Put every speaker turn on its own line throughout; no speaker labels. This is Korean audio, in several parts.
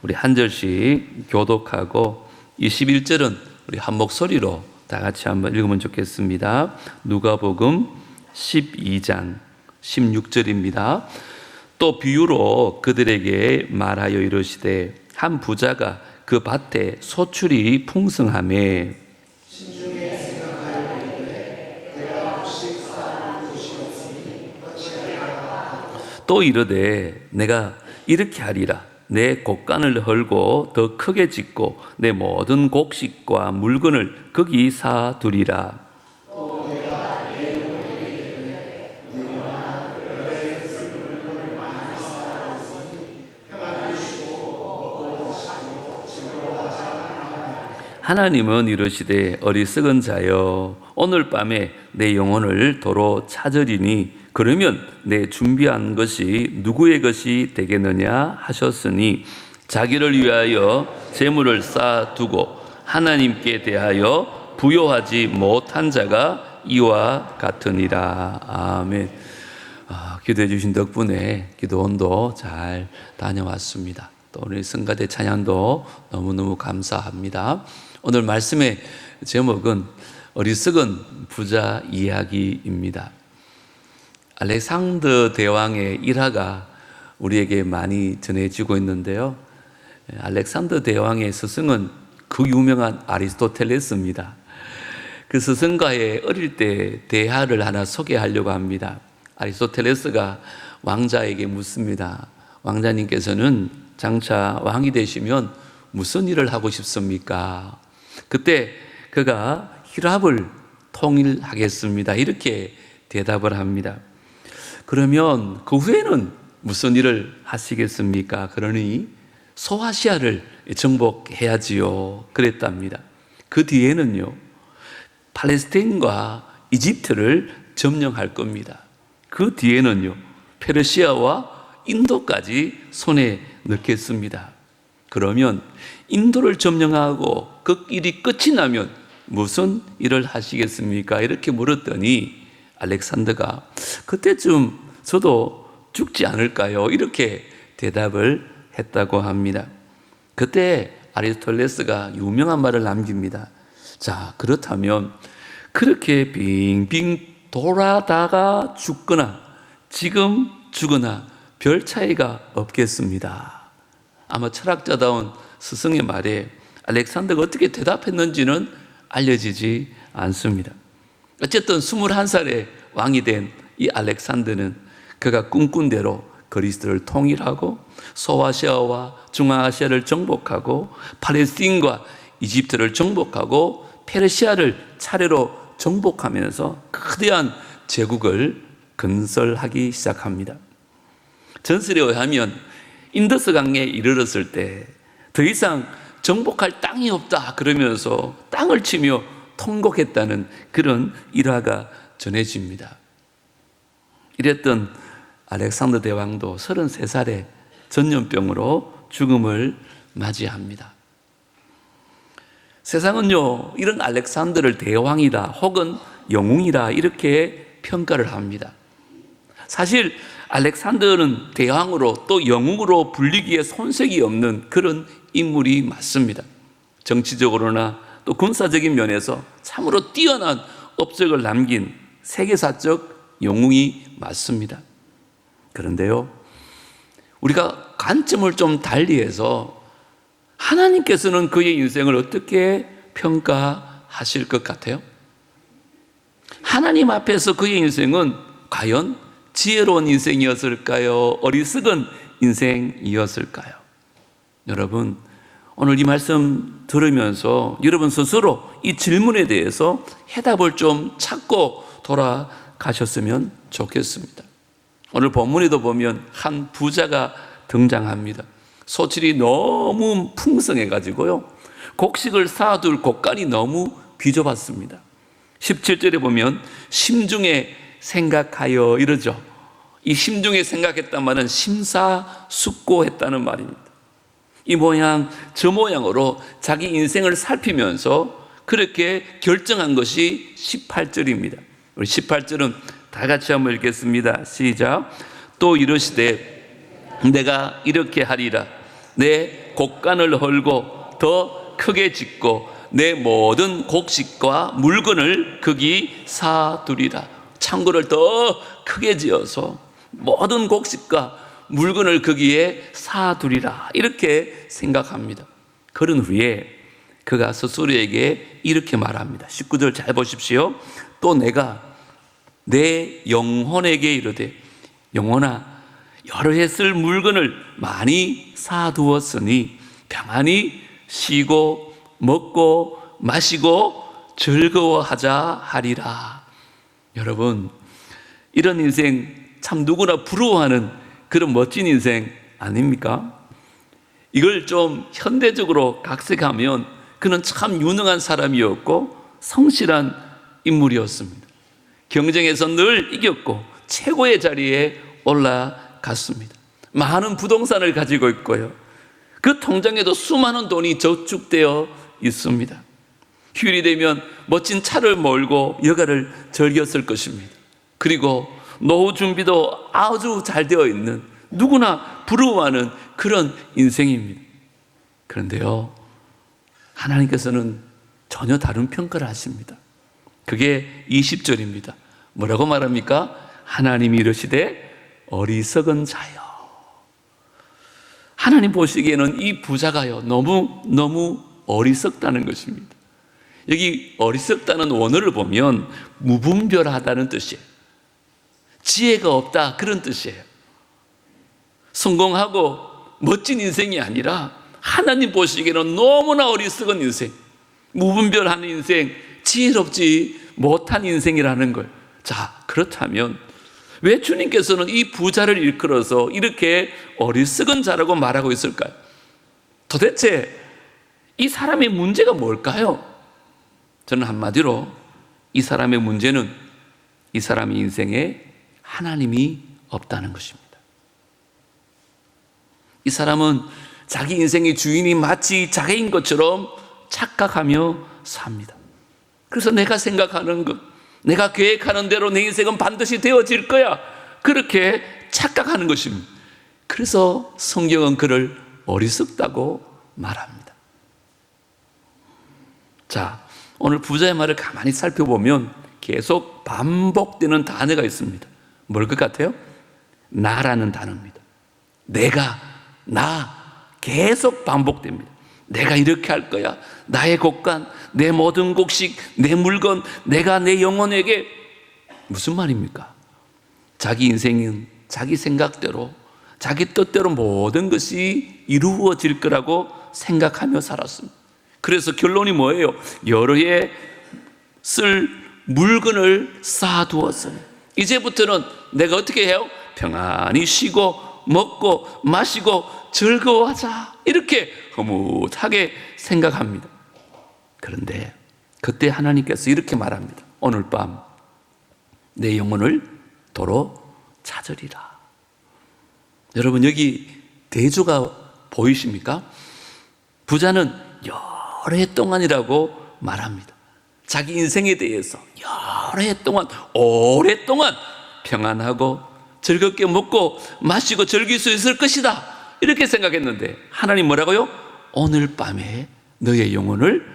우리 한 절씩 교독하고 21절은 우리 한 목소리로 다 같이 한번 읽으면 좋겠습니다. 누가복음 12장 16절입니다. 또 비유로 그들에게 말하여 이르시되 한 부자가 그 밭에 소출이 풍성하매 또 이르되 내가 이렇게 하리라. 내 곡간을 헐고 더 크게 짓고 내 모든 곡식과 물건을 거기 사두리라. 하나님은 이르시되 어리석은 자여 오늘 밤에 내 영혼을 도로 찾으리니 그러면 내 준비한 것이 누구의 것이 되겠느냐 하셨으니 자기를 위하여 재물을 쌓아두고 하나님께 대하여 부요하지 못한 자가 이와 같으니라. 아멘. 기도해 주신 덕분에 기도원도 잘 다녀왔습니다. 또 오늘 성가대 찬양도 너무너무 감사합니다. 오늘 말씀의 제목은 어리석은 부자 이야기입니다. 알렉산더 대왕의 일화가 우리에게 많이 전해지고 있는데요. 알렉산더 대왕의 스승은 그 유명한 아리스토텔레스입니다. 그 스승과의 어릴 때 대화를 하나 소개하려고 합니다. 아리스토텔레스가 왕자에게 묻습니다. 왕자님께서는 장차 왕이 되시면 무슨 일을 하고 싶습니까? 그때 그가 히랍을 통일하겠습니다. 이렇게 대답을 합니다. 그러면 그 후에는 무슨 일을 하시겠습니까? 그러니 소아시아를 정복해야지요. 그랬답니다. 그 뒤에는요, 팔레스타인과 이집트를 점령할 겁니다. 그 뒤에는요, 페르시아와 인도까지 손에 넣겠습니다. 그러면 인도를 점령하고 그 일이 끝이 나면 무슨 일을 하시겠습니까? 이렇게 물었더니 알렉산더가 그때쯤 저도 죽지 않을까요? 이렇게 대답을 했다고 합니다. 그때 아리스토텔레스가 유명한 말을 남깁니다. 자, 그렇다면 그렇게 빙빙 돌아다가 죽거나 지금 죽거나 별 차이가 없겠습니다. 아마 철학자다운 스승의 말에 알렉산더가 어떻게 대답했는지는 알려지지 않습니다. 어쨌든 21살에 왕이 된 이 알렉산더는 그가 꿈꾼 대로 그리스를 통일하고 소아시아와 중앙아시아를 정복하고 팔레스틴과 이집트를 정복하고 페르시아를 차례로 정복하면서 거대한 제국을 건설하기 시작합니다. 전설에 의하면 인더스 강에 이르렀을 때 더 이상 정복할 땅이 없다 그러면서 땅을 치며 통곡했다는 그런 일화가 전해집니다. 이랬던 알렉산더 대왕도 33살에 전염병으로 죽음을 맞이합니다. 세상은요, 이런 알렉산더를 대왕이다 혹은 영웅이다 이렇게 평가를 합니다. 사실 알렉산더는 대왕으로 또 영웅으로 불리기에 손색이 없는 그런 인물이 맞습니다. 정치적으로나 또 군사적인 면에서 참으로 뛰어난 업적을 남긴 세계사적 영웅이 맞습니다. 그런데요, 우리가 관점을 좀 달리해서 하나님께서는 그의 인생을 어떻게 평가하실 것 같아요? 하나님 앞에서 그의 인생은 과연 지혜로운 인생이었을까요? 어리석은 인생이었을까요? 여러분, 오늘 이 말씀 들으면서 여러분 스스로 이 질문에 대해서 해답을 좀 찾고 돌아가셨으면 좋겠습니다. 오늘 본문에도 보면 한 부자가 등장합니다. 소출이 너무 풍성해가지고요, 곡식을 쌓아둘 곡간이 너무 비좁았습니다. 17절에 보면 심중에 생각하여 이러죠. 이 심중에 생각했단 말은 심사숙고했다는 말입니다. 이 모양 저 모양으로 자기 인생을 살피면서 그렇게 결정한 것이 18절입니다. 우리 18절은 다 같이 한번 읽겠습니다. 시작. 또 이르시되 내가 이렇게 하리라. 내 곡간을 헐고 더 크게 짓고 내 모든 곡식과 물건을 거기 사두리라. 창고를 더 크게 지어서 모든 곡식과 물건을 거기에 사두리라. 이렇게 생각합니다. 그런 후에 그가 스스로에게 이렇게 말합니다. 19절 잘 보십시오. 또 내가 내 영혼에게 이르되 영혼아 여러 해 쓸 물건을 많이 사두었으니 평안히 쉬고 먹고 마시고 즐거워하자 하리라. 여러분, 이런 인생 참 누구나 부러워하는 그런 멋진 인생 아닙니까? 이걸 좀 현대적으로 각색하면 그는 참 유능한 사람이었고 성실한 인물이었습니다. 경쟁에서 늘 이겼고 최고의 자리에 올라갔습니다. 많은 부동산을 가지고 있고요. 그 통장에도 수많은 돈이 저축되어 있습니다. 휴일이 되면 멋진 차를 몰고 여가를 즐겼을 것입니다. 그리고 노후 준비도 아주 잘 되어 있는 누구나 부러워하는 그런 인생입니다. 그런데요, 하나님께서는 전혀 다른 평가를 하십니다. 그게 20절입니다. 뭐라고 말합니까? 하나님이 이르시되 어리석은 자여. 하나님 보시기에는 이 부자가요 너무 어리석다는 것입니다. 여기 어리석다는 원어를 보면 무분별하다는 뜻이에요. 지혜가 없다 그런 뜻이에요. 성공하고 멋진 인생이 아니라 하나님 보시기에는 너무나 어리석은 인생, 무분별한 인생, 지혜롭지 못한 인생이라는 걸. 자, 그렇다면 왜 주님께서는 이 부자를 일컬어서 이렇게 어리석은 자라고 말하고 있을까요? 도대체 이 사람의 문제가 뭘까요? 저는 한마디로 이 사람의 문제는 이 사람의 인생에 하나님이 없다는 것입니다. 이 사람은 자기 인생의 주인이 마치 자기인 것처럼 착각하며 삽니다. 그래서 내가 생각하는 것, 내가 계획하는 대로 내 인생은 반드시 되어질 거야, 그렇게 착각하는 것입니다. 그래서 성경은 그를 어리석다고 말합니다. 자, 오늘 부자의 말을 가만히 살펴보면 계속 반복되는 단어가 있습니다. 뭘 것 같아요? 나라는 단어입니다. 내가, 나, 계속 반복됩니다. 내가 이렇게 할 거야. 나의 곡간, 내 모든 곡식, 내 물건, 내가 내 영혼에게. 무슨 말입니까? 자기 인생은 자기 생각대로, 자기 뜻대로 모든 것이 이루어질 거라고 생각하며 살았습니다. 그래서 결론이 뭐예요? 여러 해 쓸 물건을 쌓아두었어요. 이제부터는 내가 어떻게 해요? 평안히 쉬고 먹고 마시고 즐거워하자, 이렇게 흐뭇하게 생각합니다. 그런데 그때 하나님께서 이렇게 말합니다. 오늘 밤 내 영혼을 도로 찾으리라. 여러분, 여기 대조가 보이십니까? 부자는 여러 해 동안이라고 말합니다. 자기 인생에 대해서 여러 해 동안, 오랫동안 평안하고 즐겁게 먹고 마시고 즐길 수 있을 것이다, 이렇게 생각했는데 하나님 뭐라고요? 오늘 밤에 너의 영혼을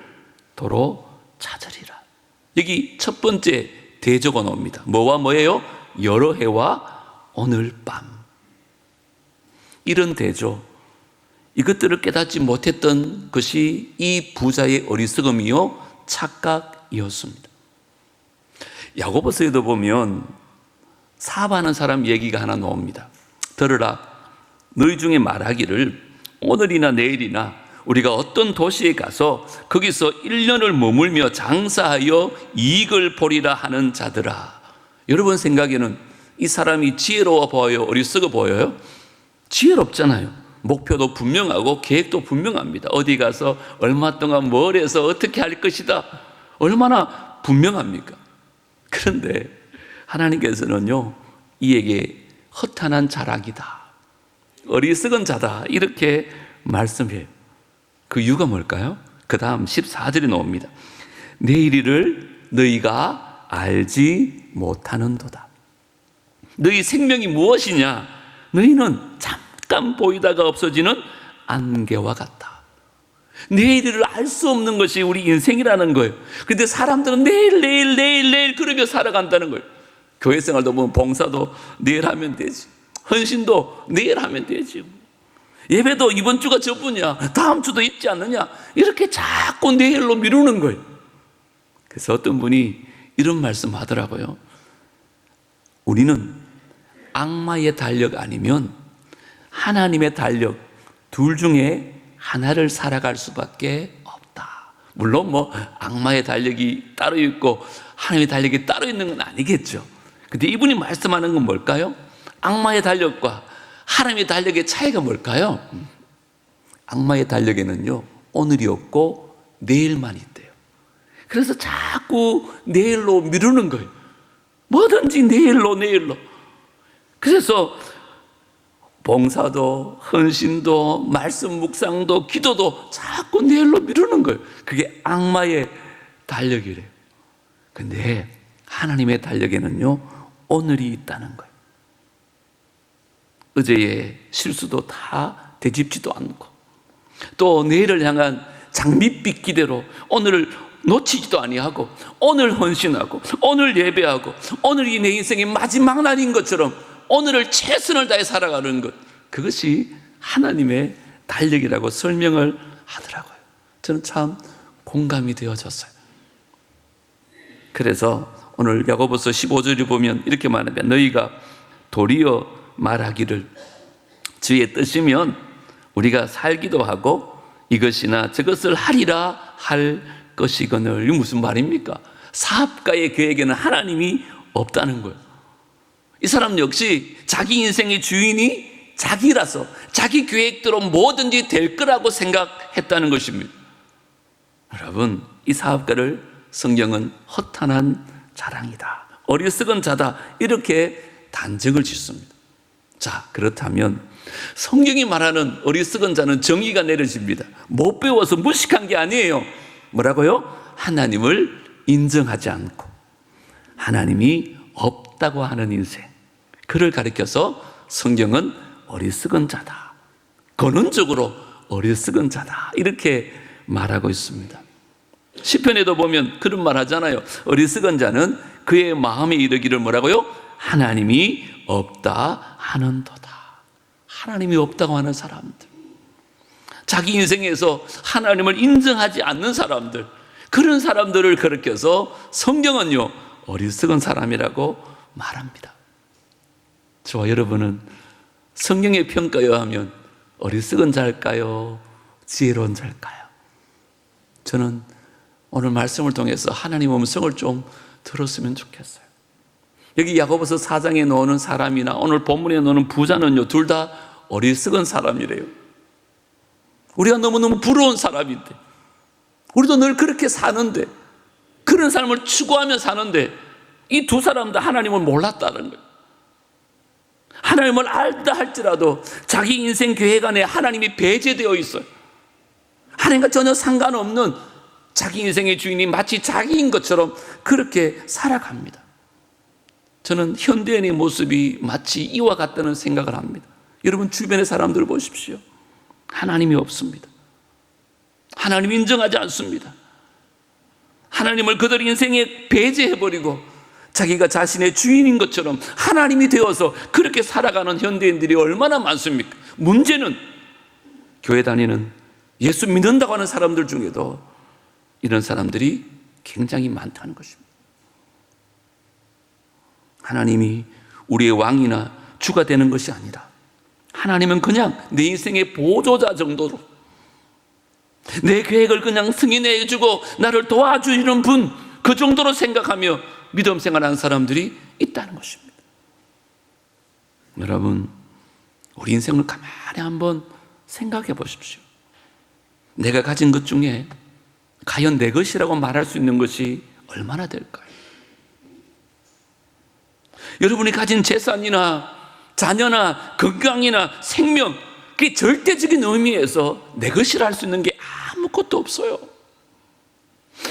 도로 찾으리라. 여기 첫 번째 대조가 나옵니다. 뭐와 뭐예요? 여러 해와 오늘 밤. 이런 대조, 이것들을 깨닫지 못했던 것이 이 부자의 어리석음이요 착각이었습니다. 야고보서에도 보면 사업하는 사람 얘기가 하나 나옵니다. 들으라, 너희 중에 말하기를 오늘이나 내일이나 우리가 어떤 도시에 가서 거기서 1년을 머물며 장사하여 이익을 보리라 하는 자들아. 여러분 생각에는 이 사람이 지혜로워 보여요? 어리석어 보여요? 지혜롭잖아요. 목표도 분명하고 계획도 분명합니다. 어디 가서 얼마 동안 뭘 해서 어떻게 할 것이다, 얼마나 분명합니까? 그런데 하나님께서는요, 이에게 허탄한 자락이다, 어리석은 자다, 이렇게 말씀해요. 그 이유가 뭘까요? 그 다음 14절에 나옵니다. 내일 일을 너희가 알지 못하는도다. 너희 생명이 무엇이냐? 너희는 잠깐 보이다가 없어지는 안개와 같다. 내일을 알 수 없는 것이 우리 인생이라는 거예요. 그런데 사람들은 내일 그러며 살아간다는 거예요. 교회 생활도 보면 봉사도 내일 하면 되지, 헌신도 내일 하면 되지, 예배도 이번 주가 저뿐이야, 다음 주도 있지 않느냐, 이렇게 자꾸 내일로 미루는 거예요. 그래서 어떤 분이 이런 말씀 하더라고요. 우리는 악마의 달력 아니면 하나님의 달력 둘 중에 하나를 살아갈 수밖에 없다. 물론 악마의 달력이 따로 있고 하나님의 달력이 따로 있는 건 아니겠죠. 근데 이분이 말씀하는 건 뭘까요? 악마의 달력과 하나님의 달력의 차이가 뭘까요? 악마의 달력에는요, 오늘이 없고 내일만 있대요. 그래서 자꾸 내일로 미루는 거예요. 뭐든지 내일로. 그래서 봉사도, 헌신도, 말씀 묵상도, 기도도 자꾸 내일로 미루는 거예요. 그게 악마의 달력이래요. 근데 하나님의 달력에는요, 오늘이 있다는 거예요. 어제의 실수도 다 되짚지도 않고, 또 내일을 향한 장밋빛 기대로 오늘을 놓치지도 아니하고, 오늘 헌신하고, 오늘 예배하고, 오늘이 내 인생의 마지막 날인 것처럼 오늘을 최선을 다해 살아가는 것, 그것이 하나님의 달력이라고 설명을 하더라고요. 저는 참 공감이 되어졌어요. 그래서 오늘 야고보서 15절을 보면 이렇게 말합니다. 너희가 도리어 말하기를 주의 뜻이면 우리가 살기도 하고 이것이나 저것을 하리라 할 것이거늘. 이게 무슨 말입니까? 사업가의 계획에는 하나님이 없다는 거예요. 이 사람 역시 자기 인생의 주인이 자기라서 자기 계획대로 뭐든지 될 거라고 생각했다는 것입니다. 여러분, 이 사업가를 성경은 허탄한 자랑이다, 어리석은 자다, 이렇게 단정을 짓습니다. 자, 그렇다면 성경이 말하는 어리석은 자는 정의가 내려집니다. 못 배워서 무식한 게 아니에요. 뭐라고요? 하나님을 인정하지 않고 하나님이 없다고 하는 인생, 그를 가리켜서 성경은 어리석은 자다, 근원적으로 어리석은 자다, 이렇게 말하고 있습니다. 시편에도 보면 그런 말 하잖아요. 어리석은 자는 그의 마음에 이르기를 뭐라고요? 하나님이 없다 하는도다. 하나님이 없다고 하는 사람들, 자기 인생에서 하나님을 인정하지 않는 사람들, 그런 사람들을 가리켜서 성경은요, 어리석은 사람이라고 말합니다. 저와 여러분은 성경의 평가에 의하면 어리석은 자일까요? 지혜로운 자일까요? 저는 오늘 말씀을 통해서 하나님의 음성을 좀 들었으면 좋겠어요. 여기 야고보서 4장에 나오는 사람이나 오늘 본문에 나오는 부자는요, 둘 다 어리석은 사람이래요. 우리가 너무너무 부러운 사람인데, 우리도 늘 그렇게 사는데, 그런 삶을 추구하며 사는데, 이 두 사람 다 하나님을 몰랐다는 거예요. 하나님을 알다 할지라도 자기 인생 계획 안에 하나님이 배제되어 있어요. 하나님과 전혀 상관없는 자기 인생의 주인이 마치 자기인 것처럼 그렇게 살아갑니다. 저는 현대인의 모습이 마치 이와 같다는 생각을 합니다. 여러분 주변의 사람들 보십시오. 하나님이 없습니다. 하나님 인정하지 않습니다. 하나님을 그들 인생에 배제해버리고 자기가 자신의 주인인 것처럼 하나님이 되어서 그렇게 살아가는 현대인들이 얼마나 많습니까? 문제는 교회 다니는 예수 믿는다고 하는 사람들 중에도 이런 사람들이 굉장히 많다는 것입니다. 하나님이 우리의 왕이나 주가 되는 것이 아니라 하나님은 그냥 내 인생의 보조자 정도로, 내 계획을 그냥 승인해 주고 나를 도와주시는 분, 그 정도로 생각하며 믿음 생활하는 사람들이 있다는 것입니다. 여러분, 우리 인생을 가만히 한번 생각해 보십시오. 내가 가진 것 중에 과연 내 것이라고 말할 수 있는 것이 얼마나 될까요? 여러분이 가진 재산이나 자녀나 건강이나 생명, 그게 절대적인 의미에서 내 것이라 할 수 있는 게 아무것도 없어요.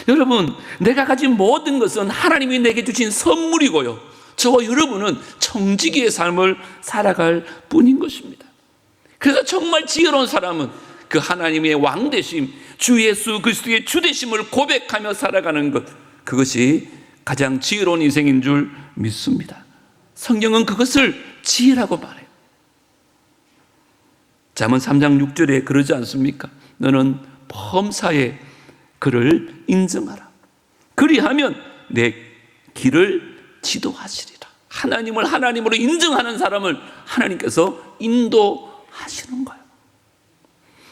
여러분, 내가 가진 모든 것은 하나님이 내게 주신 선물이고요, 저와 여러분은 청지기의 삶을 살아갈 뿐인 것입니다. 그래서 정말 지혜로운 사람은 그 하나님의 왕 되심, 주 예수 그리스도의 주 되심을 고백하며 살아가는 것, 그것이 가장 지혜로운 인생인 줄 믿습니다. 성경은 그것을 지혜라고 말해요. 잠언 3장 6절에 그러지 않습니까? 너는 범사에 그를 인정하라. 그리하면 내 길을 지도하시리라. 하나님을 하나님으로 인정하는 사람을 하나님께서 인도하시는 거예요.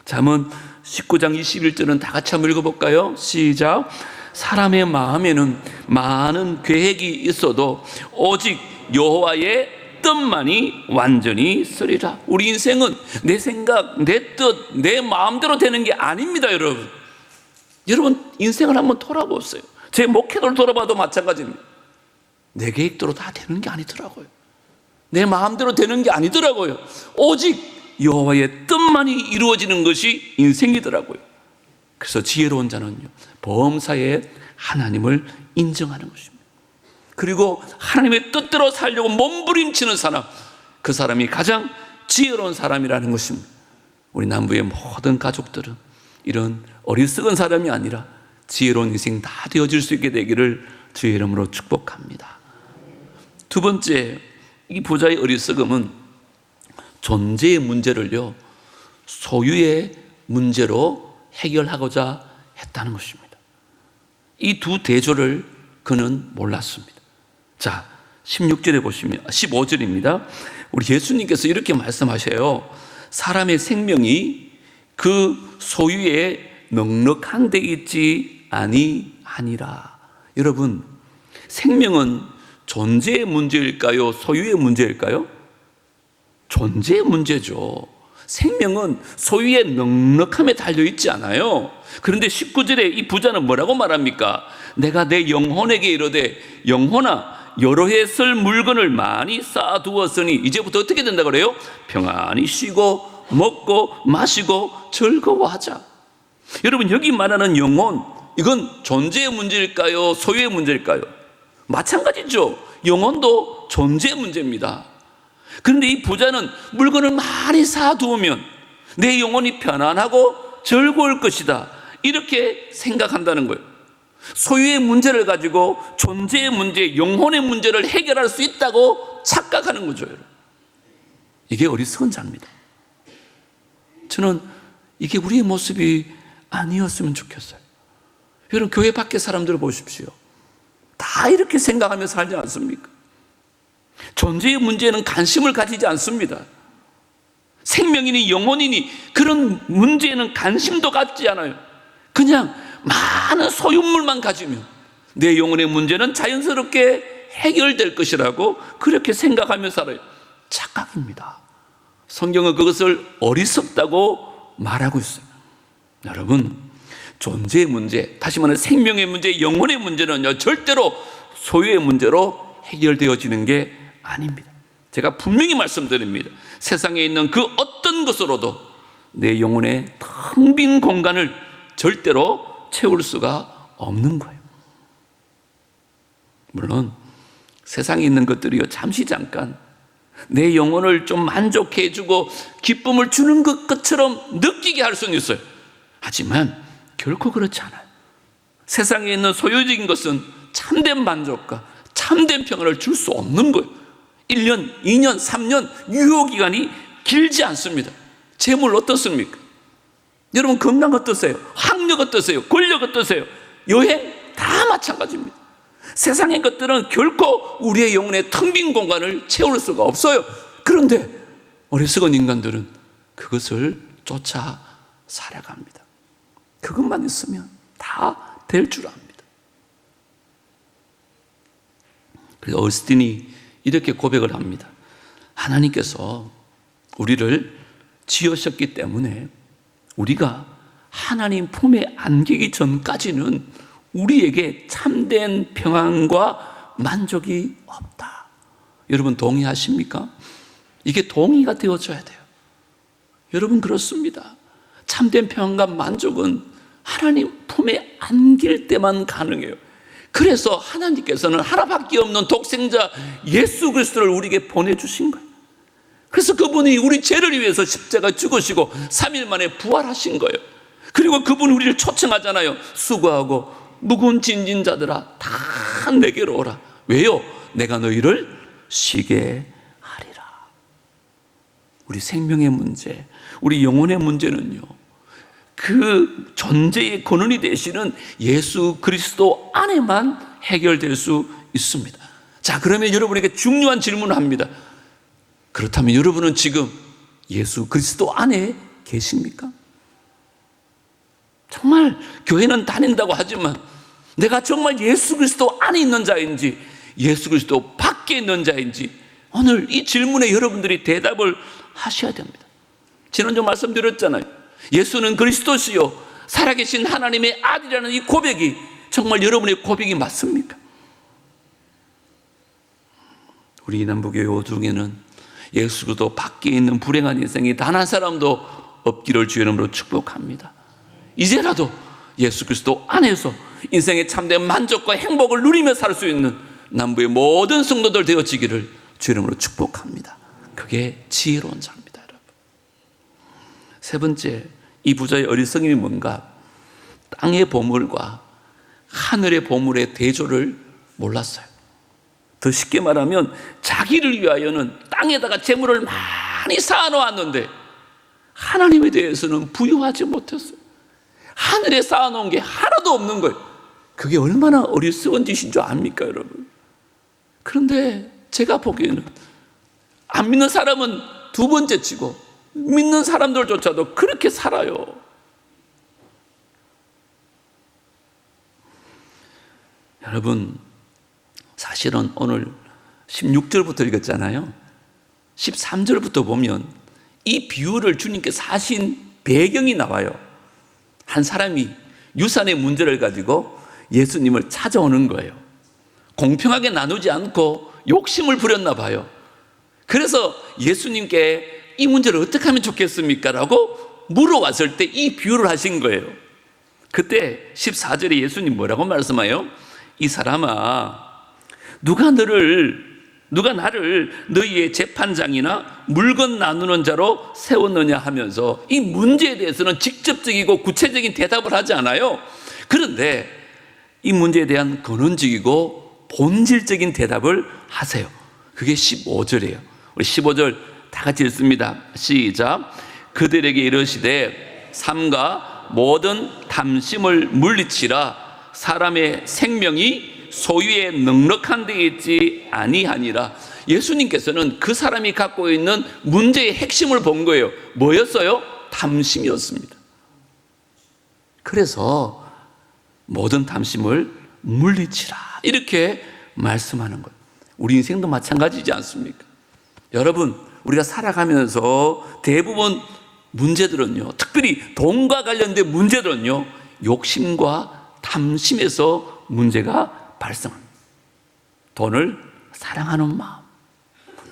잠언 19장 21절은 다 같이 한번 읽어볼까요? 시작. 사람의 마음에는 많은 계획이 있어도 오직 여호와의 뜻만이 완전히 쓰리라. 우리 인생은 내 생각, 내 뜻, 내 마음대로 되는 게 아닙니다, 여러분. 여러분 인생을 한번 돌아보세요. 제 목회를 돌아봐도 마찬가지입니다. 내 계획대로 다 되는 게 아니더라고요. 내 마음대로 되는 게 아니더라고요. 오직 여호와의 뜻만이 이루어지는 것이 인생이더라고요. 그래서 지혜로운 자는요, 범사에 하나님을 인정하는 것입니다. 그리고 하나님의 뜻대로 살려고 몸부림치는 사람, 그 사람이 가장 지혜로운 사람이라는 것입니다. 우리 남부의 모든 가족들은 이런 어리석은 사람이 아니라 지혜로운 인생 다 되어질 수 있게 되기를 주의 이름으로 축복합니다. 두 번째, 이 부자의 어리석음은 존재의 문제를요, 소유의 문제로 해결하고자 했다는 것입니다. 이 두 대조를 그는 몰랐습니다. 자, 16절에 보시면, 15절입니다. 우리 예수님께서 이렇게 말씀하셔요. 사람의 생명이 그 소유에 넉넉한 데 있지 아니하니라. 여러분, 생명은 존재의 문제일까요? 소유의 문제일까요? 존재의 문제죠. 생명은 소유의 넉넉함에 달려있지 않아요. 그런데 19절에 이 부자는 뭐라고 말합니까? 내가 내 영혼에게 이르되 영혼아 여러 해 쓸 물건을 많이 쌓아두었으니 이제부터 어떻게 된다 그래요? 평안히 쉬고 먹고 마시고 즐거워하자. 여러분, 여기 말하는 영혼, 이건 존재의 문제일까요? 소유의 문제일까요? 마찬가지죠. 영혼도 존재의 문제입니다. 그런데 이 부자는 물건을 많이 쌓아두면 내 영혼이 편안하고 즐거울 것이다, 이렇게 생각한다는 거예요. 소유의 문제를 가지고 존재의 문제, 영혼의 문제를 해결할 수 있다고 착각하는 거죠. 이게 어리석은 자입니다. 저는 이게 우리의 모습이 아니었으면 좋겠어요. 여러분, 교회 밖에 사람들을 보십시오. 다 이렇게 생각하며 살지 않습니까? 존재의 문제에는 관심을 가지지 않습니다. 생명이니 영혼이니 그런 문제에는 관심도 갖지 않아요. 그냥 많은 소유물만 가지면 내 영혼의 문제는 자연스럽게 해결될 것이라고 그렇게 생각하며 살아요. 착각입니다. 성경은 그것을 어리석다고 말하고 있어요. 여러분, 존재의 문제, 다시 말해 생명의 문제, 영혼의 문제는요, 절대로 소유의 문제로 해결되어지는 게 아닙니다. 제가 분명히 말씀드립니다. 세상에 있는 그 어떤 것으로도 내 영혼의 텅 빈 공간을 절대로 채울 수가 없는 거예요. 물론 세상에 있는 것들이요, 잠깐 내 영혼을 좀 만족해 해주고 기쁨을 주는 것처럼 느끼게 할 수는 있어요. 하지만 결코 그렇지 않아요. 세상에 있는 소유적인 것은 참된 만족과 참된 평안을 줄 수 없는 거예요. 1년, 2년, 3년 유효기간이 길지 않습니다. 재물 어떻습니까? 여러분, 건강 어떠세요? 학력 어떠세요? 권력 어떠세요? 여행 다 마찬가지입니다. 세상의 것들은 결코 우리의 영혼의 텅 빈 공간을 채울 수가 없어요. 그런데 어리석은 인간들은 그것을 쫓아 살아갑니다. 그것만 있으면 다 될 줄 압니다. 그래서 어스틴이 이렇게 고백을 합니다. 하나님께서 우리를 지으셨기 때문에 우리가 하나님 품에 안기기 전까지는 우리에게 참된 평안과 만족이 없다. 여러분, 동의하십니까? 이게 동의가 되어져야 돼요. 여러분, 그렇습니다. 참된 평안과 만족은 하나님 품에 안길 때만 가능해요. 그래서 하나님께서는 하나밖에 없는 독생자 예수 그리스도를 우리에게 보내주신 거예요. 그래서 그분이 우리 죄를 위해서 십자가 죽으시고 3일 만에 부활하신 거예요. 그리고 그분이 우리를 초청하잖아요. 수고하고 무거운 짐진 자들아 다 내게로 오라. 왜요? 내가 너희를 쉬게 하리라. 우리 생명의 문제, 우리 영혼의 문제는요, 그 존재의 근원이 되시는 예수 그리스도 안에만 해결될 수 있습니다. 자, 그러면 여러분에게 중요한 질문을 합니다. 그렇다면 여러분은 지금 예수 그리스도 안에 계십니까? 정말 교회는 다닌다고 하지만 내가 정말 예수 그리스도 안에 있는 자인지 예수 그리스도 밖에 있는 자인지 오늘 이 질문에 여러분들이 대답을 하셔야 됩니다. 지난주 말씀드렸잖아요. 예수는 그리스도시요 살아계신 하나님의 아들이라는 이 고백이 정말 여러분의 고백이 맞습니까? 우리 남부교회 중에는 예수 그리스도 밖에 있는 불행한 인생이 단 한 사람도 없기를 주의 이름으로 축복합니다. 이제라도 예수 그리스도 안에서 인생의 참된 만족과 행복을 누리며 살 수 있는 남부의 모든 성도들 되어지기를 주의 이름으로 축복합니다. 그게 지혜로운 자입니다, 여러분. 세 번째, 이 부자의 어리석음이 뭔가? 땅의 보물과 하늘의 보물의 대조를 몰랐어요. 더 쉽게 말하면 자기를 위하여는 땅에다가 재물을 많이 쌓아놓았는데 하나님에 대해서는 부유하지 못했어요. 하늘에 쌓아놓은 게 하나도 없는 거예요. 그게 얼마나 어리석은 짓인 줄 압니까, 여러분? 그런데 제가 보기에는 안 믿는 사람은 두 번째 치고 믿는 사람들조차도 그렇게 살아요. 여러분, 사실은 오늘 16절부터 읽었잖아요. 13절부터 보면 이 비유를 주님께서 하신 배경이 나와요. 한 사람이 유산의 문제를 가지고 예수님을 찾아오는 거예요. 공평하게 나누지 않고 욕심을 부렸나 봐요. 그래서 예수님께 이 문제를 어떻게 하면 좋겠습니까? 라고 물어왔을 때 이 비유를 하신 거예요. 그때 14절에 예수님 뭐라고 말씀해요? 이 사람아, 누가 나를 너희의 재판장이나 물건 나누는 자로 세웠느냐 하면서 이 문제에 대해서는 직접적이고 구체적인 대답을 하지 않아요. 그런데 이 문제에 대한 근원적이고 본질적인 대답을 하세요. 그게 15절이에요. 우리 15절 다 같이 읽습니다. 시작. 그들에게 이르시되 삼가 모든 탐심을 물리치라. 사람의 생명이 소유에 넉넉한 데 있지 아니하니라. 예수님께서는 그 사람이 갖고 있는 문제의 핵심을 본 거예요. 뭐였어요? 탐심이었습니다. 그래서 모든 탐심을 물리치라 이렇게 말씀하는 거예요. 우리 인생도 마찬가지지 않습니까? 여러분, 우리가 살아가면서 대부분 문제들은요, 특별히 돈과 관련된 문제들은요, 욕심과 탐심에서 문제가 발생합니다. 돈을 사랑하는 마음,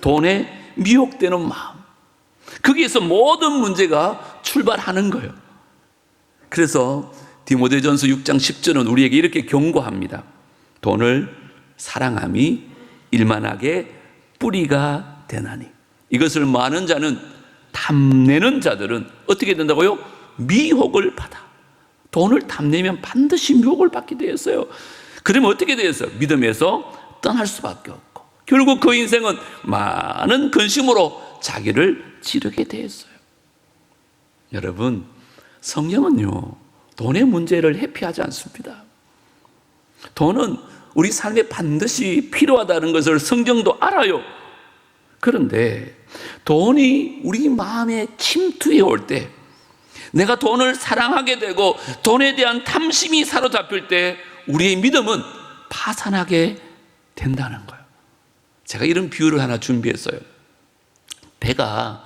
돈에 미혹되는 마음, 거기에서 모든 문제가 출발하는 거예요. 그래서 디모데전서 6장 10절은 우리에게 이렇게 경고합니다. 돈을 사랑함이 일만하게 뿌리가 되나니. 이것을 많은 자는, 탐내는 자들은 어떻게 된다고요? 미혹을 받아. 돈을 탐내면 반드시 미혹을 받게 되었어요. 그러면 어떻게 되었어요? 믿음에서 떠날 수밖에 없고 결국 그 인생은 많은 근심으로 자기를 지르게 되었어요. 여러분, 성경은요, 돈의 문제를 회피하지 않습니다. 돈은 우리 삶에 반드시 필요하다는 것을 성경도 알아요. 그런데 돈이 우리 마음에 침투해 올 때, 내가 돈을 사랑하게 되고 돈에 대한 탐심이 사로잡힐 때 우리의 믿음은 파산하게 된다는 거예요. 제가 이런 비유를 하나 준비했어요. 배가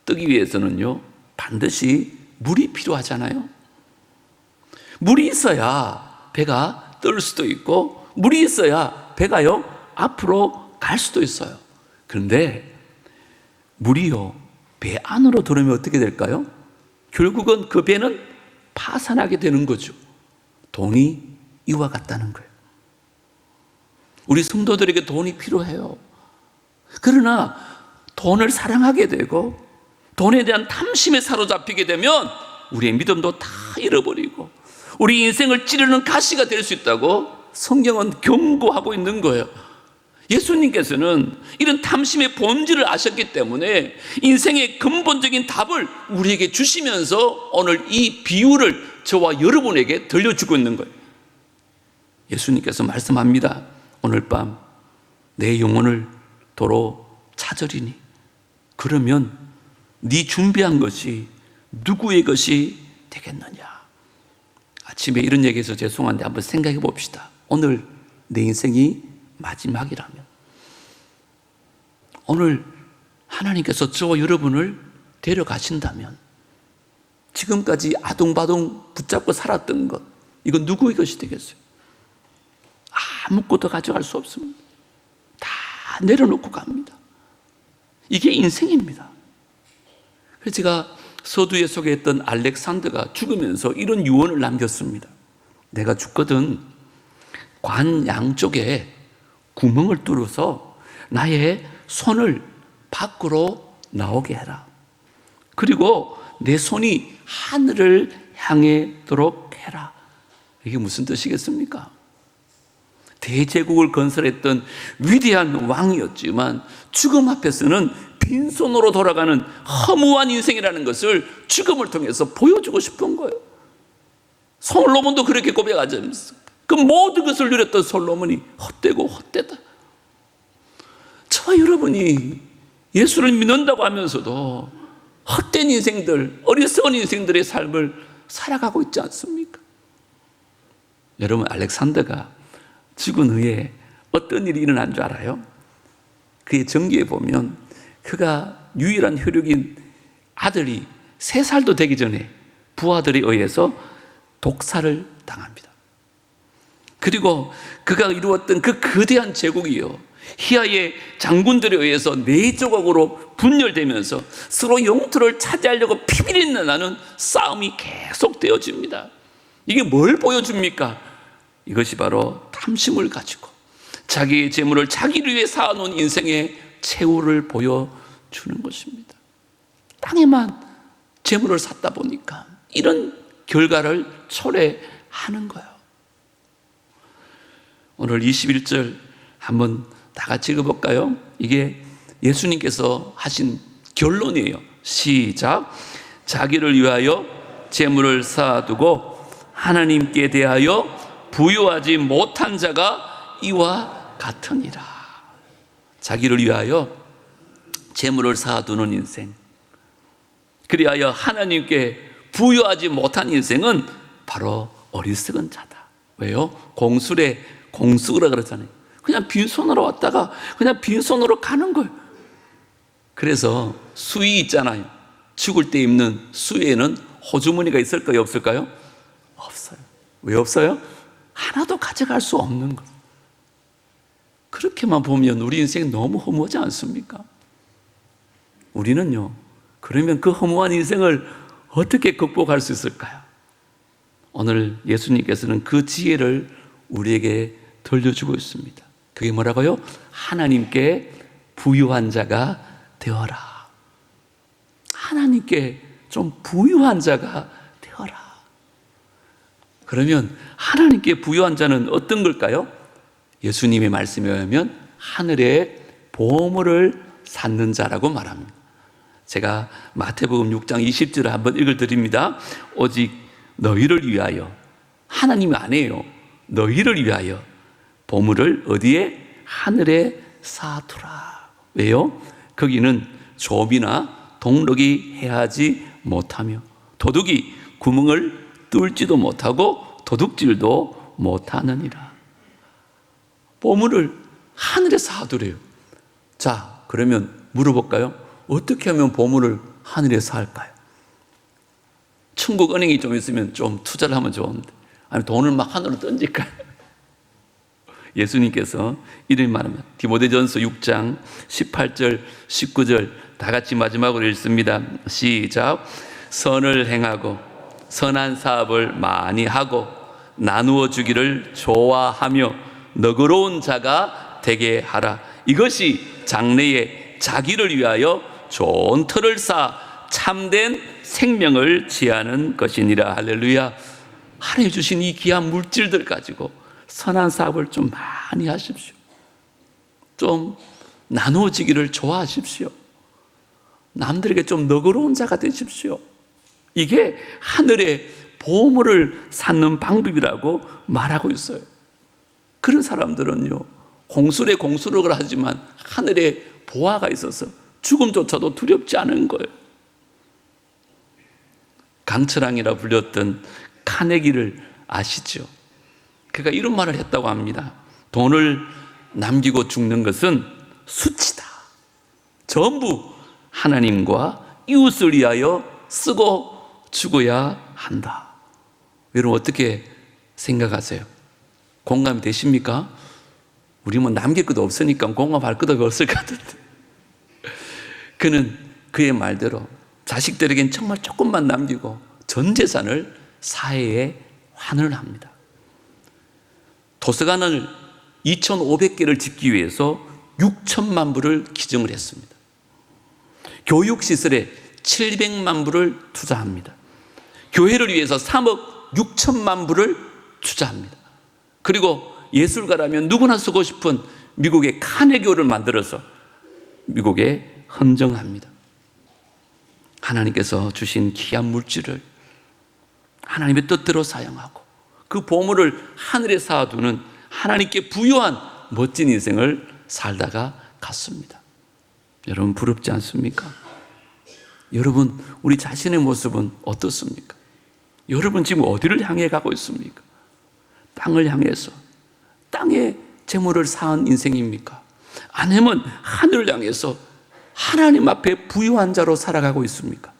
뜨기 위해서는요, 반드시 물이 필요하잖아요. 물이 있어야 배가 뜰 수도 있고 물이 있어야 배가요 앞으로 갈 수도 있어요. 그런데 물이요 배 안으로 들어오면 어떻게 될까요? 결국은 그 배는 파산하게 되는 거죠. 돈이 이와 같다는 거예요. 우리 성도들에게 돈이 필요해요. 그러나 돈을 사랑하게 되고 돈에 대한 탐심에 사로잡히게 되면 우리의 믿음도 다 잃어버리고 우리 인생을 찌르는 가시가 될 수 있다고 성경은 경고하고 있는 거예요. 예수님께서는 이런 탐심의 본질을 아셨기 때문에 인생의 근본적인 답을 우리에게 주시면서 오늘 이 비유를 저와 여러분에게 들려주고 있는 거예요. 예수님께서 말씀합니다. 오늘 밤 내 영혼을 도로 찾으리니 그러면 네 준비한 것이 누구의 것이 되겠느냐. 아침에 이런 얘기해서 죄송한데 한번 생각해 봅시다. 오늘 내 인생이 마지막이라면, 오늘 하나님께서 저와 여러분을 데려가신다면 지금까지 아둥바둥 붙잡고 살았던 것, 이건 누구의 것이 되겠어요? 아무것도 가져갈 수 없습니다. 다 내려놓고 갑니다. 이게 인생입니다. 그래서 제가 서두에 소개했던 알렉산더가 죽으면서 이런 유언을 남겼습니다. 내가 죽거든 관 양쪽에 구멍을 뚫어서 나의 손을 밖으로 나오게 해라. 그리고 내 손이 하늘을 향하도록 해라. 이게 무슨 뜻이겠습니까? 대제국을 건설했던 위대한 왕이었지만 죽음 앞에서는 빈손으로 돌아가는 허무한 인생이라는 것을 죽음을 통해서 보여주고 싶은 거예요. 솔로몬도 그렇게 고백하지 그 모든 것을 누렸던 솔로몬이 헛되고 헛되다. 저와 여러분이 예수를 믿는다고 하면서도 헛된 인생들, 어리석은 인생들의 삶을 살아가고 있지 않습니까? 여러분, 알렉산더가 죽은 후에 어떤 일이 일어난 줄 알아요? 그의 전기에 보면 그가 유일한 혈육인 아들이 3살도 되기 전에 부하들에 의해서 독살을 당합니다. 그리고 그가 이루었던 그 거대한 제국이요, 히아의 장군들에 의해서 4조각으로 분열되면서 서로 영토를 차지하려고 피비린내 나는 싸움이 계속되어집니다. 이게 뭘 보여줍니까? 이것이 바로 탐심을 가지고 자기의 재물을 자기를 위해 쌓아놓은 인생의 최후를 보여주는 것입니다. 땅에만 재물을 쌓다 보니까 이런 결과를 초래하는 거예요. 오늘 21절 한번 다 같이 읽어볼까요? 이게 예수님께서 하신 결론이에요. 시작. 자기를 위하여 재물을 쌓아두고 하나님께 대하여 부유하지 못한 자가 이와 같으니라. 자기를 위하여 재물을 쌓아두는 인생, 그리하여 하나님께 부유하지 못한 인생은 바로 어리석은 자다. 왜요? 공술에 공수라 그러잖아요. 그냥 빈손으로 왔다가 그냥 빈손으로 가는 거예요. 그래서 수의 있잖아요. 죽을 때 입는 수의에는 호주머니가 있을까요? 없을까요? 없어요. 왜 없어요? 하나도 가져갈 수 없는 거예요. 그렇게만 보면 우리 인생 너무 허무하지 않습니까? 우리는요, 그러면 그 허무한 인생을 어떻게 극복할 수 있을까요? 오늘 예수님께서는 그 지혜를 우리에게 들려주고 있습니다. 그게 뭐라고요? 하나님께 부유한 자가 되어라. 하나님께 좀 부유한 자가 되어라. 그러면 하나님께 부유한 자는 어떤 걸까요? 예수님의 말씀에 의하면 하늘에 보물을 쌓는 자라고 말합니다. 제가 마태복음 6장 20절을 한번 읽어드립니다. 오직 너희를 위하여, 하나님이 아니에요, 너희를 위하여 보물을 어디에? 하늘에 쌓아두라. 왜요? 거기는 조비나 동록이 해하지 못하며 도둑이 구멍을 뚫지도 못하고 도둑질도 못하느니라. 보물을 하늘에 쌓아두래요. 자, 그러면 물어볼까요? 어떻게 하면 보물을 하늘에 쌓을까요? 천국 은행이 좀 있으면 좀 투자를 하면 좋은데, 아니 돈을 막 하늘로 던질까요? 예수님께서 이런 말합니다. 디모데전서 6장 18절 19절 다 같이 마지막으로 읽습니다. 시작. 선을 행하고 선한 사업을 많이 하고 나누어 주기를 좋아하며 너그러운 자가 되게 하라. 이것이 장래에 자기를 위하여 좋은 터를 쌓아 참된 생명을 지하는 것이니라. 할렐루야. 하나님 주신 이 귀한 물질들 가지고 선한 사업을 좀 많이 하십시오. 좀 나누어지기를 좋아하십시오. 남들에게 좀 너그러운 자가 되십시오. 이게 하늘의 보물을 쌓는 방법이라고 말하고 있어요. 그런 사람들은요, 공술에 공수력을 하지만 하늘에 보화가 있어서 죽음조차도 두렵지 않은 거예요. 강철왕이라 불렸던 카네기를 아시죠? 그가 이런 말을 했다고 합니다. 돈을 남기고 죽는 것은 수치다. 전부 하나님과 이웃을 위하여 쓰고 죽어야 한다. 여러분 어떻게 생각하세요? 공감이 되십니까? 우리 뭐 남길 것도 없으니까 공감할 것도 없을 것 같은데. 그는 그의 말대로 자식들에겐 정말 조금만 남기고 전 재산을 사회에 환원을 합니다. 도서관을 2,500개를 짓기 위해서 6천만 불을 기증을 했습니다. 교육시설에 700만 불을 투자합니다. 교회를 위해서 3억 6천만 불을 투자합니다. 그리고 예술가라면 누구나 쓰고 싶은 미국의 카네기홀을 만들어서 미국에 헌정합니다. 하나님께서 주신 귀한 물질을 하나님의 뜻대로 사용하고 그 보물을 하늘에 쌓아두는 하나님께 부유한 멋진 인생을 살다가 갔습니다. 여러분 부럽지 않습니까? 여러분 우리 자신의 모습은 어떻습니까? 여러분 지금 어디를 향해 가고 있습니까? 땅을 향해서 땅에 재물을 쌓은 인생입니까? 아니면 하늘을 향해서 하나님 앞에 부유한 자로 살아가고 있습니까?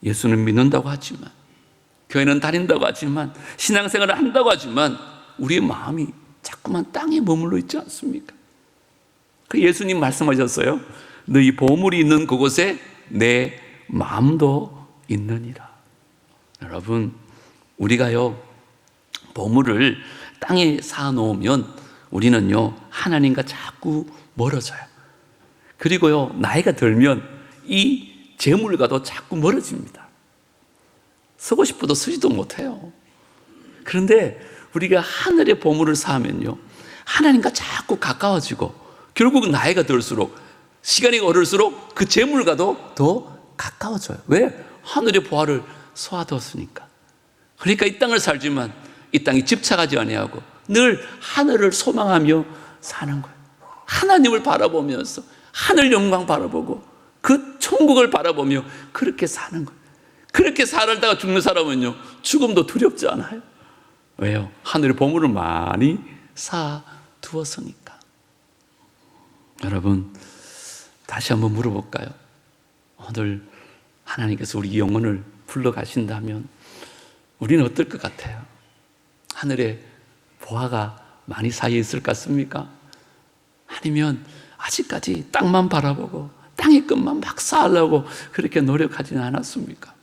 예수는 믿는다고 하지만, 교회는 다닌다고 하지만, 신앙생활을 한다고 하지만 우리의 마음이 자꾸만 땅에 머물러 있지 않습니까? 그 예수님 말씀하셨어요. 너희 보물이 있는 그곳에 내 마음도 있느니라. 여러분 우리가요 보물을 땅에 쌓아놓으면 우리는요 하나님과 자꾸 멀어져요. 그리고요 나이가 들면 이 재물과도 자꾸 멀어집니다. 쓰고 싶어도 쓰지도 못해요. 그런데 우리가 하늘의 보물을 쌓으면요 하나님과 자꾸 가까워지고 결국은 나이가 들수록 시간이 오를수록 그 재물과도 더 가까워져요. 왜? 하늘의 보화를 쏘아뒀으니까. 그러니까 이 땅을 살지만 이 땅에 집착하지 아니하고 늘 하늘을 소망하며 사는 거예요. 하나님을 바라보면서 하늘 영광 바라보고 그 천국을 바라보며 그렇게 사는 거예요. 그렇게 살다가 죽는 사람은요 죽음도 두렵지 않아요. 왜요? 하늘의 보물을 많이 쌓아두었으니까. 여러분 다시 한번 물어볼까요? 오늘 하나님께서 우리 영혼을 불러가신다면 우리는 어떨 것 같아요? 하늘에 보화가 많이 쌓여 있을 것 같습니까? 아니면 아직까지 땅만 바라보고 땅의 것만 막 쌓으려고 그렇게 노력하지는 않았습니까?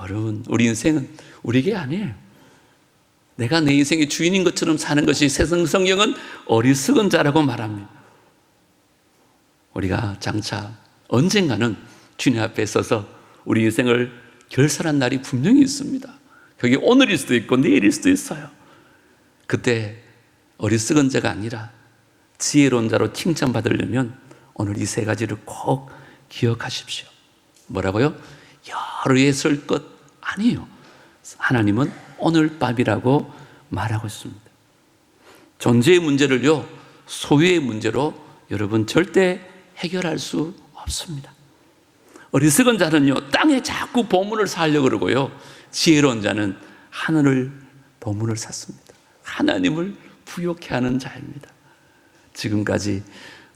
여러분 우리 인생은 우리게 아니에요. 내가 내 인생의 주인인 것처럼 사는 것이 성경은 어리석은 자라고 말합니다. 우리가 장차 언젠가는 주님 앞에 서서 우리 인생을 결산한 날이 분명히 있습니다. 그게 오늘일 수도 있고 내일일 수도 있어요. 그때 어리석은 자가 아니라 지혜로운 자로 칭찬받으려면 오늘 이 세 가지를 꼭 기억하십시오. 뭐라고요? 여러에 쓸 것 아니에요. 하나님은 오늘 밤이라고 말하고 있습니다. 존재의 문제를요 소유의 문제로 여러분 절대 해결할 수 없습니다. 어리석은 자는요 땅에 자꾸 보물을 쌓으려고 그러고요 지혜로운 자는 하늘을 보물을 쌓습니다. 하나님을 부욕해 하는 자입니다. 지금까지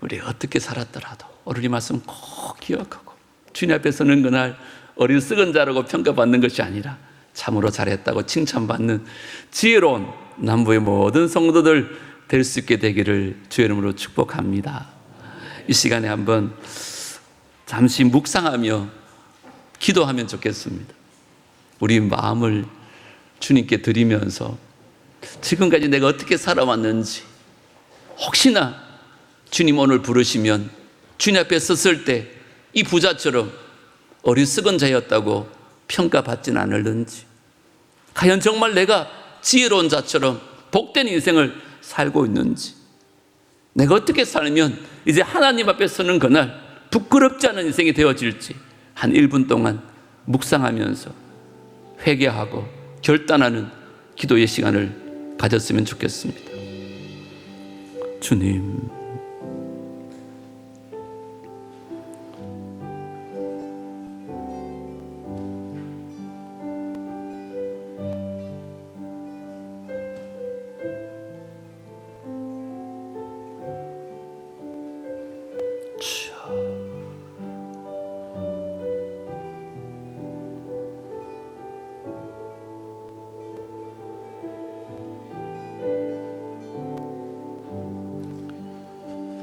우리 어떻게 살았더라도 오늘 이 말씀 꼭 기억하고 주님 앞에 서는 그날 어리석은 자라고 평가받는 것이 아니라 참으로 잘했다고 칭찬받는 지혜로운 남부의 모든 성도들 될 수 있게 되기를 주의 이름으로 축복합니다. 이 시간에 한번 잠시 묵상하며 기도하면 좋겠습니다. 우리 마음을 주님께 드리면서 지금까지 내가 어떻게 살아왔는지 혹시나 주님 오늘 부르시면 주님 앞에 섰을 때 이 부자처럼 어리석은 자였다고 평가받진 않을는지, 과연 정말 내가 지혜로운 자처럼 복된 인생을 살고 있는지, 내가 어떻게 살면 이제 하나님 앞에 서는 그날 부끄럽지 않은 인생이 되어질지 한 1분 동안 묵상하면서 회개하고 결단하는 기도의 시간을 가졌으면 좋겠습니다. 주님,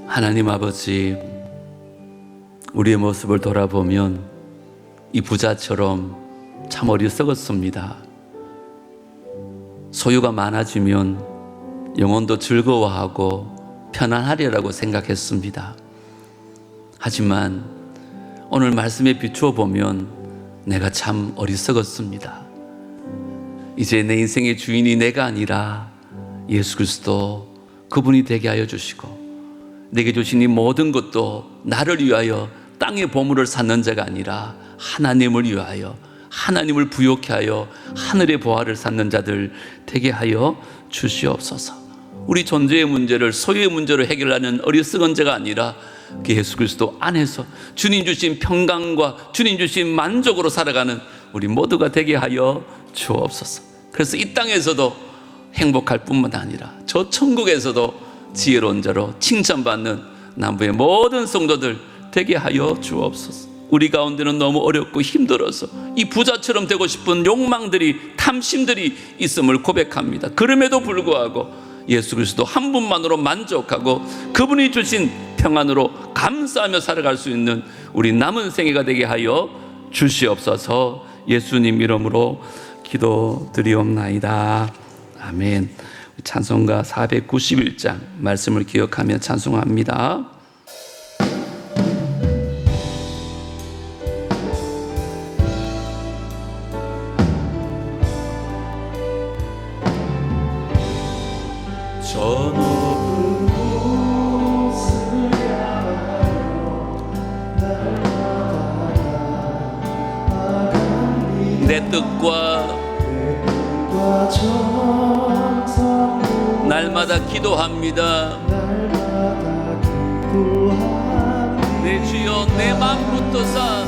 하나님 아버지, 우리의 모습을 돌아보면 이 부자처럼 참 어리석었습니다. 소유가 많아지면 영혼도 즐거워하고 편안하리라고 생각했습니다. 하지만 오늘 말씀에 비추어 보면 내가 참 어리석었습니다. 이제 내 인생의 주인이 내가 아니라 예수 그리스도, 그분이 되게 하여 주시고, 내게 주신 이 모든 것도 나를 위하여 땅의 보물을 쌓는 자가 아니라 하나님을 위하여, 하나님을 부욕케 하여 하늘의 보화를 쌓는 자들 되게 하여 주시옵소서. 우리 존재의 문제를 소유의 문제로 해결하는 어리석은 자가 아니라 예수 그리스도 안에서 주님 주신 평강과 주님 주신 만족으로 살아가는 우리 모두가 되게 하여 주옵소서. 그래서 이 땅에서도 행복할 뿐만 아니라 저 천국에서도 지혜로운 자로 칭찬받는 남부의 모든 성도들 되게 하여 주옵소서. 우리 가운데는 너무 어렵고 힘들어서 이 부자처럼 되고 싶은 욕망들이, 탐심들이 있음을 고백합니다. 그럼에도 불구하고 예수 그리스도 한 분만으로 만족하고 그분이 주신 평안으로 감사하며 살아갈 수 있는 우리 남은 생애가 되게 하여 주시옵소서. 예수님 이름으로 기도드리옵나이다. 아멘. 찬송가 491장 말씀을 기억하며 찬송합니다. 저 높은 곳을 향하여 내 뜻과 날마다 기도합니다. 내 주여 내 맘 붙드사,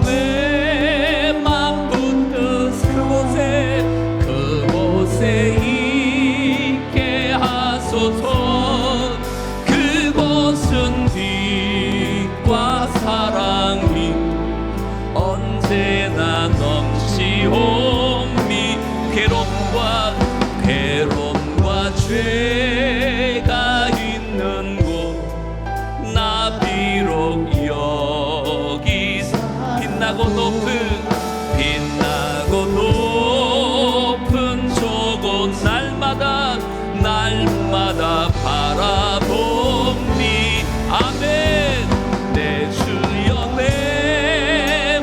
내 맘 붙드사 그곳에 있게 하소서. 그곳은 빛과 사랑이 언제나 넘치오미. 괴로움과 죄가 있는 곳 나 비록 여기 빛나고 높은 저곳 날마다 바라봅니. 아멘. 내 주여 내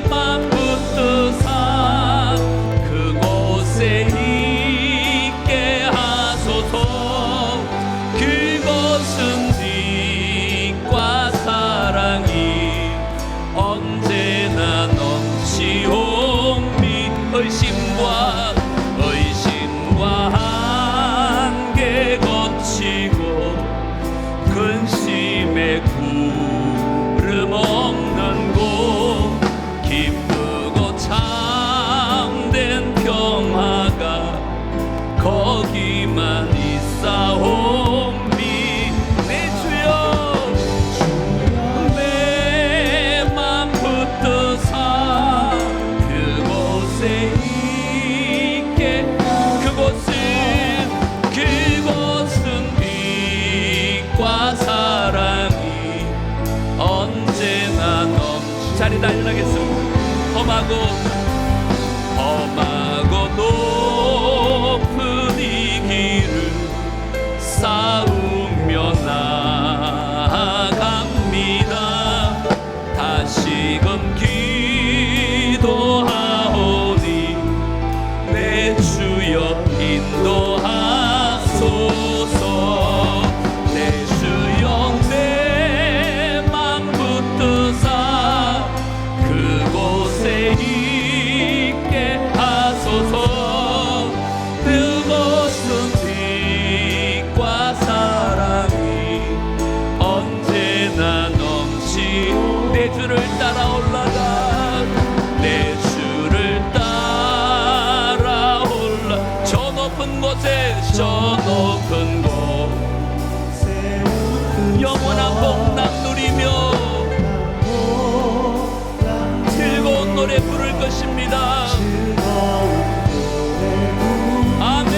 맘 붙드사 그곳에 있게 하소서. 그곳은 빛과 사랑이 언제나 넘치오미. 의심과 한계 거치고 근심의 구름 없는 곳 기쁘고 참된 평화가 거기만 있사오미. 내 주여 내 맘 붙드사 그곳에 있게. 그곳은 빛과 사랑이 언제나 자리 달라겠습니다. 험하고 높은 이 길을 쌓으며 높은 곳에 저 높은 곳 영원한 복락 누리며 즐거운 노래 부를 것입니다. 아멘.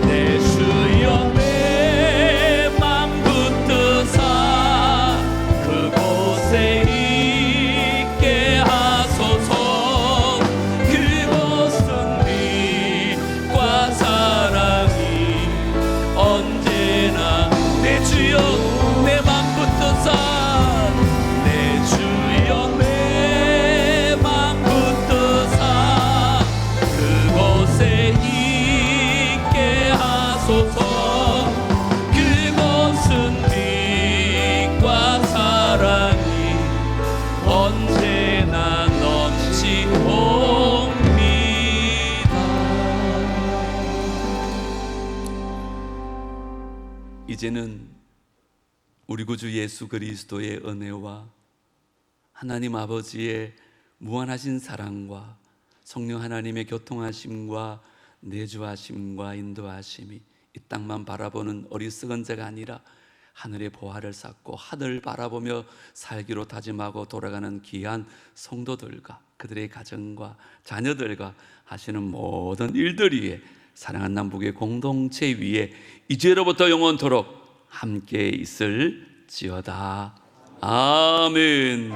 내 주여 내 맘 붙드사 그곳에 있게 하소서. 그곳은 빛과 사랑이 언제나 내 주여 내 맘 붙드사 내 주여 내 맘 붙드사 그곳에 있게 하소서. 그곳은 빛과 사랑이 언제나 넘치옵니다. 이제는 우리 구주 예수 그리스도의 은혜와 하나님 아버지의 무한하신 사랑과 성령 하나님의 교통하심과 내주하심과 인도하심이 이 땅만 바라보는 어리석은 자가 아니라 하늘의 보화를 쌓고 하늘을 바라보며 살기로 다짐하고 돌아가는 귀한 성도들과 그들의 가정과 자녀들과 하시는 모든 일들 위에 사랑하는 남북의 공동체 위에 이제로부터 영원토록 함께 있을지어다. 아멘.